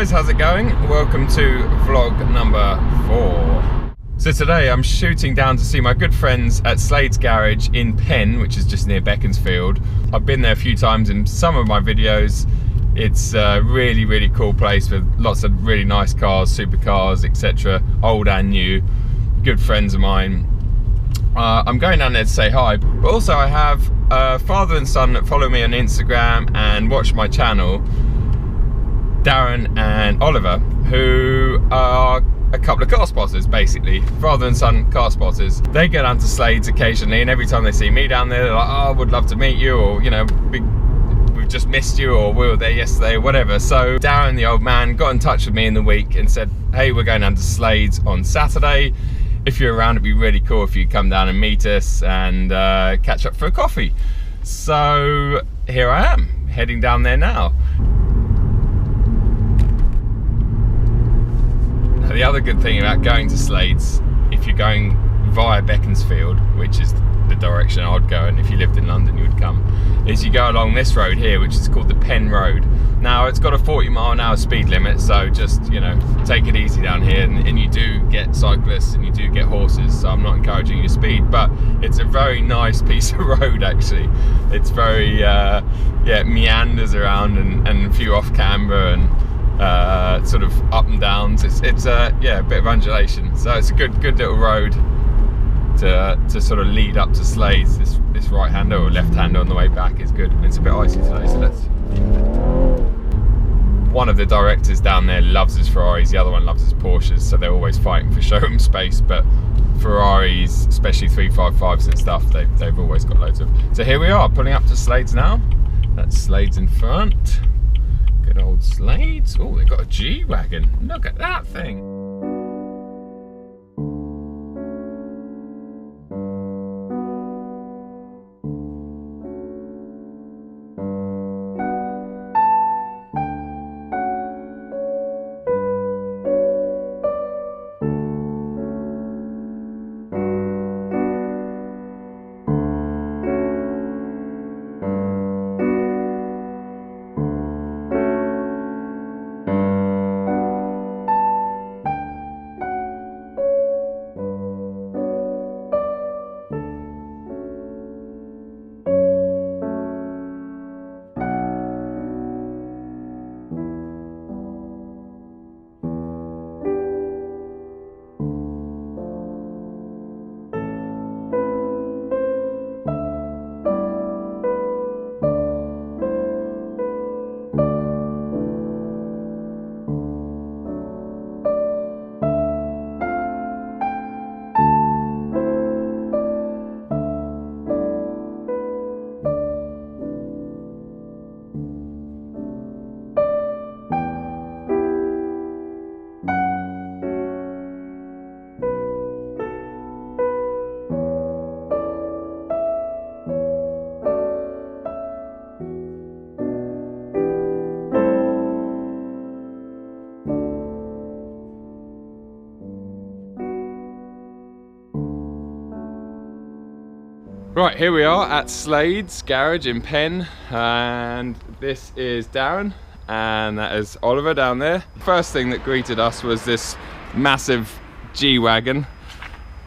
guys, how's it going? Welcome to vlog number 4. So today I'm shooting down to see my good friends at Slades garage in Penn, which is just near Beaconsfield. I've been there a few times in some of my videos. It's a really cool place with lots of really nice cars, supercars, etc. Old and new. Good friends of mine. I'm going down there to say hi, but also I have a father and son that follow me on Instagram and watch my channel, Darren and Oliver, who are a couple of car spotters, basically. Father and son car spotters. They go down to Slades occasionally, and every time they see me down there, they're like, oh, I would love to meet you, or, you know, we've just missed you, or we were there yesterday, or whatever. So Darren, the old man, got in touch with me in the week and said, hey, we're going down to Slades on Saturday. If you're around, it'd be really cool if you come down and meet us and catch up for a coffee. So here I am, heading down there now. Now, the other good thing about going to Slades, if you're going via Beaconsfield, which is the direction I'd go, and if you lived in London you would come, is you go along this road here, which is called the Penn Road. Now it's got a 40-mile-an-hour speed limit, so just, you know, take it easy down here, and you do get cyclists and you do get horses, so I'm not encouraging you to speed, but it's a very nice piece of road actually. It's very yeah, meanders around and a few off camber and sort of up and downs. It's yeah, a bit of undulation, so it's a good little road to sort of lead up to Slades. This right hander or left hander on the way back is good. It's a bit icy today, so let's. One of the directors down there loves his Ferraris, the other one loves his Porsches, so they're always fighting for showroom space, but Ferraris, especially 355s and stuff, they've always got loads of. So here we are, pulling up to Slades now. That's Slades in front. Good old Slades. Oh, they've got a G-Wagon. Look at that thing. Right, here we are at Slades garage in Penn, and this is Darren and that is Oliver down there. First thing that greeted us was this massive G-Wagon.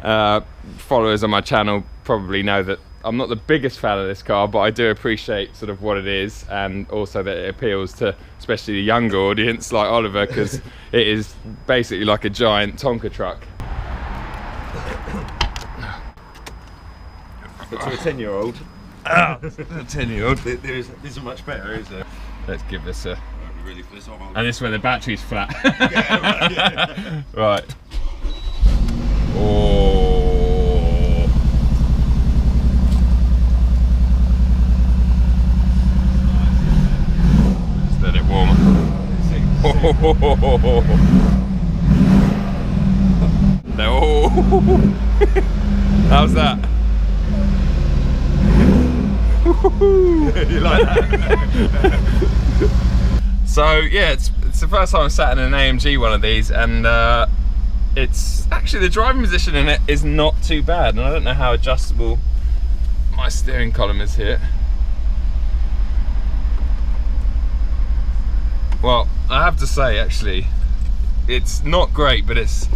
Followers on my channel probably know that I'm not the biggest fan of this car, but I do appreciate sort of what it is, and also that it appeals to especially the younger audience like Oliver, because it is basically like a giant Tonka truck. But to a 10-year-old, this is much better, is there? Let's give this a. Really for this one. And this is where the battery's flat. Yeah, right, yeah. Right. Oh. Just let it warm. No. How's that? You like that? So yeah, it's the first time I've sat in an AMG one of these, and it's actually, the driving position in it is not too bad, and I don't know how adjustable my steering column is here. Well, I have to say, actually, it's not great, but it's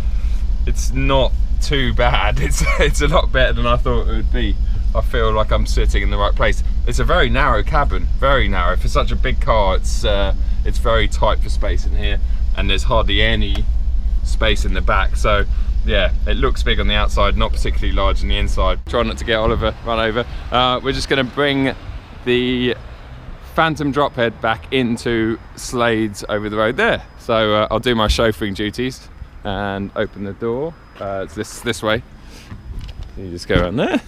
not too bad. It's a lot better than I thought it would be. I feel like I'm sitting in the right place. It's a very narrow cabin, very narrow. For such a big car, it's very tight for space in here, and there's hardly any space in the back. So yeah, it looks big on the outside, not particularly large on the inside. Try not to get Oliver run over. We're just going to bring the Phantom drop head back into Slades over the road there. So I'll do my chauffeuring duties and open the door. It's this way. You just go around there.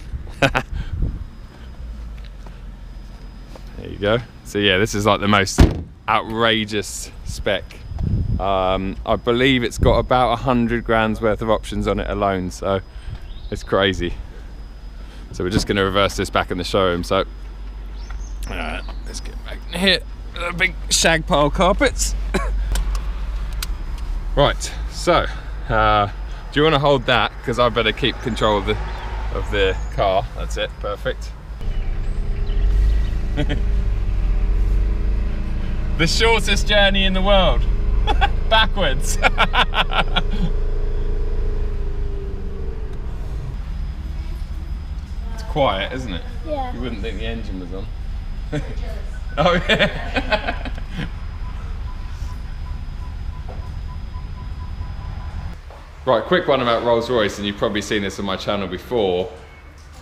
There you go. So yeah, this is like the most outrageous spec. I believe it's got about 100 grand's worth of options on it alone, so it's crazy. So we're just going to reverse this back in the showroom. So let's get back in here. Big shag pile carpets. Right, so do you want to hold that, because I better keep control of the car. That's it, perfect. The shortest journey in the world. Backwards. It's quiet, isn't it? Yeah. You wouldn't think the engine was on. Oh yeah. Right, quick one about Rolls-Royce, and you've probably seen this on my channel before.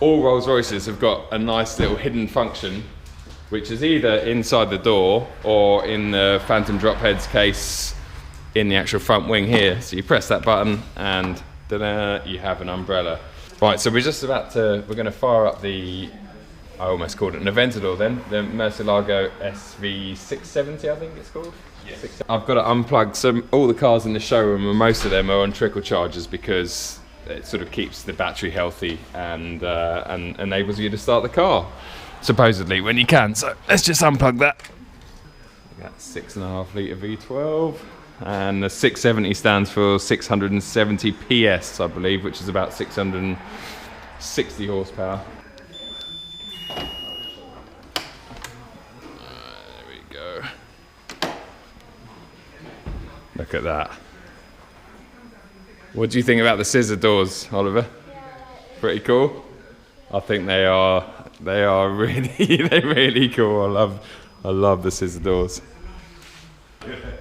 All Rolls-Royces have got a nice little hidden function, which is either inside the door or in the Phantom drop head's case in the actual front wing here. So you press that button and ta-da, you have an umbrella. Right, so we're going to fire up the, I almost called it an Aventador then, the Murcielago SV670 I think it's called. Yes. I've got to unplug all the cars in the showroom, and most of them are on trickle chargers because it sort of keeps the battery healthy and enables you to start the car, supposedly, when you can. So let's just unplug that. That's 6.5 litre V12, and the 670 stands for 670 PS, I believe, which is about 660 horsepower. There we go. Look at that. What do you think about the scissor doors, Oliver? Pretty cool. I think they are really they're really cool. I love the scissor doors.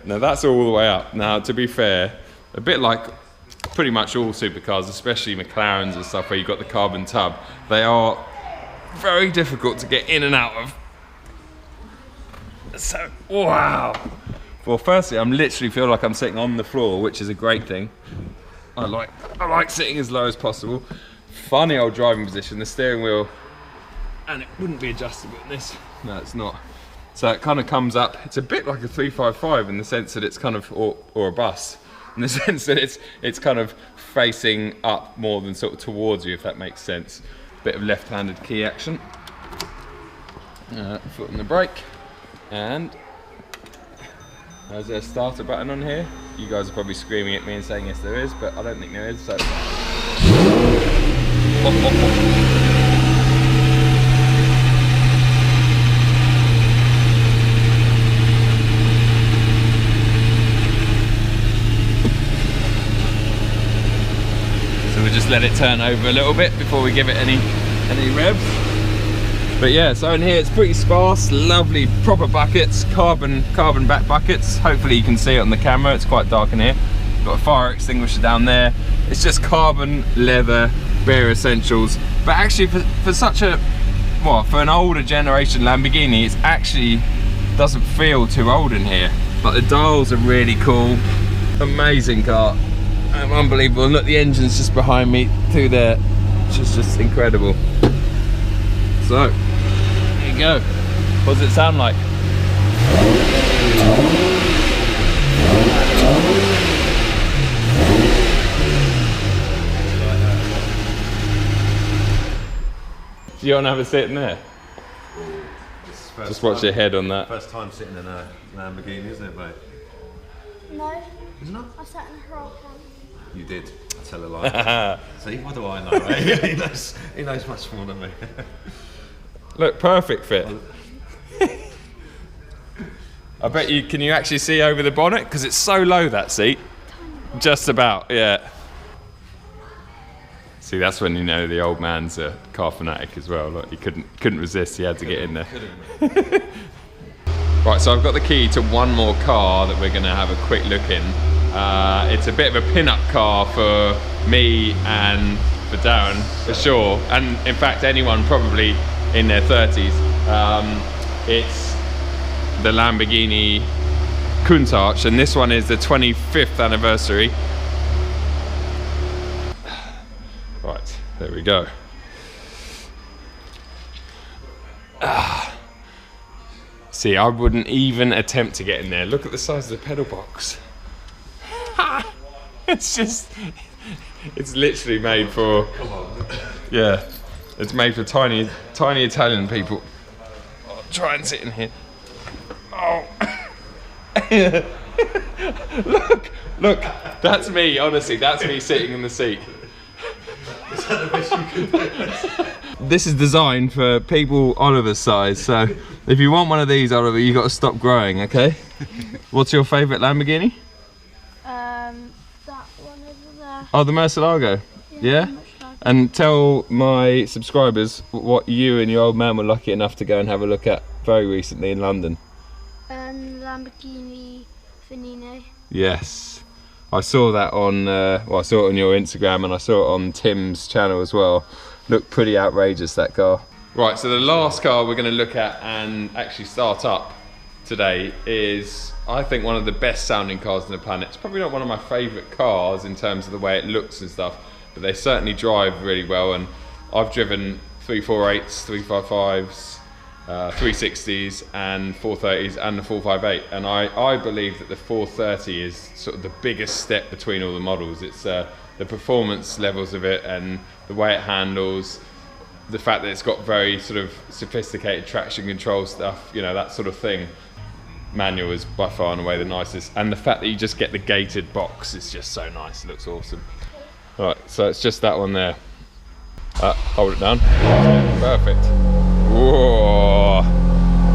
Now that's all the way up. Now to be fair, a bit like pretty much all supercars, especially McLarens and stuff where you've got the carbon tub, they are very difficult to get in and out of. So wow. Well, firstly, I'm literally feel like I'm sitting on the floor, which is a great thing. I like sitting as low as possible. Funny old driving position, the steering wheel, and it wouldn't be adjustable in this. No, it's not. So it kind of comes up. It's a bit like a 355 in the sense that it's kind of, or a bus, in the sense that it's kind of facing up more than sort of towards you, if that makes sense. Bit of left-handed key action. Foot on the brake, and there's a starter button on here. You guys are probably screaming at me and saying yes there is, but I don't think there is, so. So we'll just let it turn over a little bit before we give it any revs. But yeah, so in here it's pretty sparse, lovely proper buckets, carbon back buckets. Hopefully you can see it on the camera, it's quite dark in here. Got a fire extinguisher down there. It's just carbon, leather, bare essentials. But actually for such a, for an older generation Lamborghini, it's actually doesn't feel too old in here. But the dials are really cool. Amazing car. Unbelievable. And look, the engine's just behind me through there, which is just incredible. So, there you go. What does it sound like? Do you want to have a sit in there? Just watch your head on that. First time sitting in a Lamborghini, isn't it, mate? No. Isn't it? I sat in a Huracan. You did. I tell a lie. See, what do I know, eh? He knows much more than me. Look, perfect fit. I bet you, can you actually see over the bonnet? Because it's so low, that seat. Just about, yeah. See, that's when you know the old man's a car fanatic as well. Like, he couldn't resist, he had to get in there. Right, so I've got the key to one more car that we're gonna have a quick look in. It's a bit of a pin-up car for me and for Darren, for sure. And in fact, anyone probably in their 30s. It's the Lamborghini Countach, and this one is the 25th anniversary. Right, there we go. See, I wouldn't even attempt to get in there. Look at the size of the pedal box. It's just, it's literally made for, yeah, it's made for tiny Italian people. I'll try and sit in here. Oh. Look, that's me, honestly, that's me sitting in the seat. Is that the best you can do? This is designed for people Oliver's size, so if you want one of these, Oliver, you got to stop growing, okay? What's your favourite Lamborghini? That one over there. Oh, the Murcielago. Yeah? And tell my subscribers what you and your old man were lucky enough to go and have a look at very recently in London. Lamborghini Finino. Yes. I saw that on, well, I saw it on your Instagram and I saw it on Tim's channel as well. Looked pretty outrageous, that car. Right, so the last car we're going to look at and actually start up today is, I think, one of the best sounding cars on the planet. It's probably not one of my favourite cars in terms of the way it looks and stuff, but they certainly drive really well. And I've driven 348s, 355s, 360s and 430s and the 458, and I believe that the 430 is sort of the biggest step between all the models. It's the performance levels of it and the way it handles, the fact that it's got very sort of sophisticated traction control stuff, you know, that sort of thing. Manual is by far and away the nicest, and the fact that you just get the gated box is just so nice. It looks awesome. Right, so it's just that one there. Hold it down. Perfect. Whoa.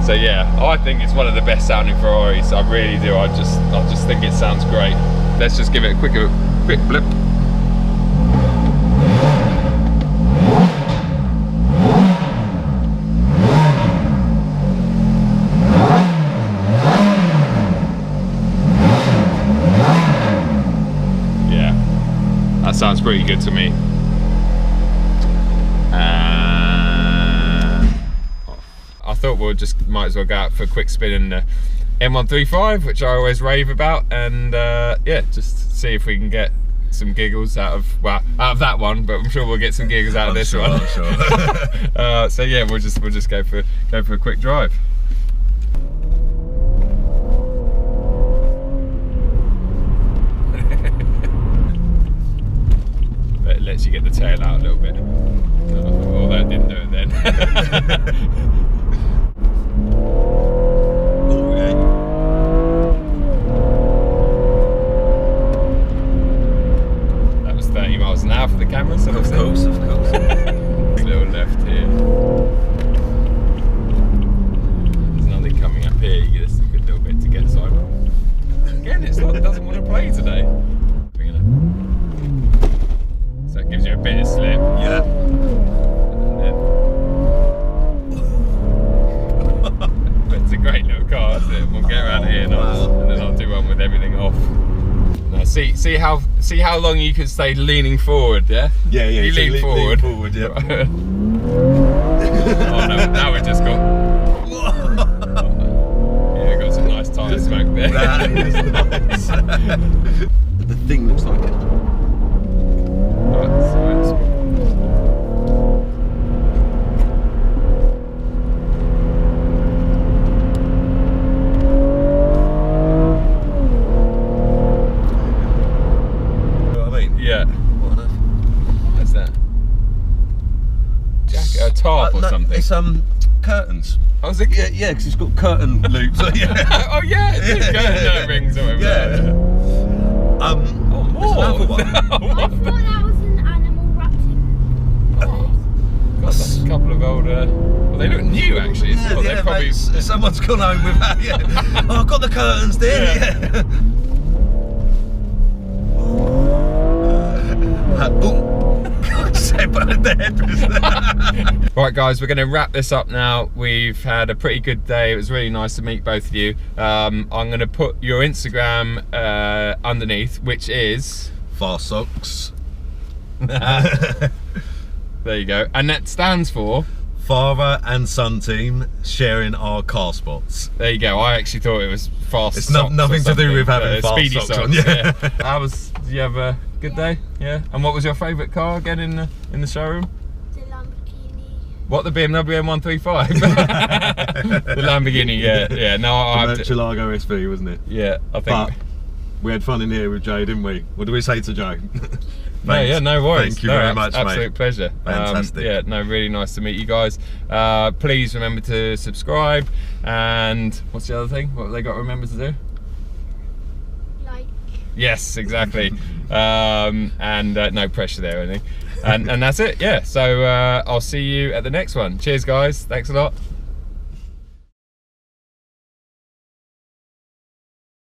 So yeah, I think it's one of the best sounding Ferraris. I really do. I just think it sounds great. Let's just give it a quick blip. Yeah, that sounds pretty good to me. I thought we'll just might as well go out for a quick spin in the M135, which I always rave about, and yeah, just see if we can get some giggles out of that one, but I'm sure we'll get some giggles out of this one. Sure. So yeah, we'll just go for a quick drive. It lets you get the tail out a little bit. Although it didn't do it then. Now for the camera, so of course. Little left here. There's nothing coming up here. You get a good little bit to get side. Again, it's like it doesn't want to play today. So it gives you a bit of slip. Yeah. But it's a great little car, isn't it? We'll get around here and then I'll do one with everything off. Now see how long you can stay leaning forward, yeah? Yeah. You lean forward. Lean forward, yeah. Oh no, now we've just got... Yeah, got some nice tyre smoke there. That is nice. The thing looks like it. Right, so tarp or something? It's curtains. Oh, is it? Yeah, because it's got curtain loops. Yeah. Oh yeah, it's curtain rings or whatever. Yeah. More. There's another one. I thought that was an animal wrapped in. God, that's a couple of old. Well, they look new actually. It's Yeah, they're they've hobbies. Someone's gone home without. Yeah. Oh, I've got the curtains there. Yeah. Right guys, we're going to wrap this up now. We've had a pretty good day. It was really nice to meet both of you. I'm going to put your Instagram underneath, which is Fastsocs. there you go, and that stands for Father and son team sharing our car spots. there you go. I actually thought it was fast. It's nothing to do with having fast speedy socks socks on. Yeah. Did you have a good day? Yeah. And what was your favourite car again in the showroom? The Lamborghini. What, the BMW M135? The Lamborghini, yeah. No, I The Murcielago SV, wasn't it? yeah, I think. But we had fun in here with Joe, didn't we? What do we say to Joe? No worries. Thank you very much, absolute mate. pleasure. Fantastic. Yeah, no, really nice to meet you guys. Please remember to subscribe, and what's the other thing? What have they got to remember to do? Like. Yes, exactly. And no pressure there or anything. And that's it, yeah. So I'll see you at the next one. Cheers guys, thanks a lot.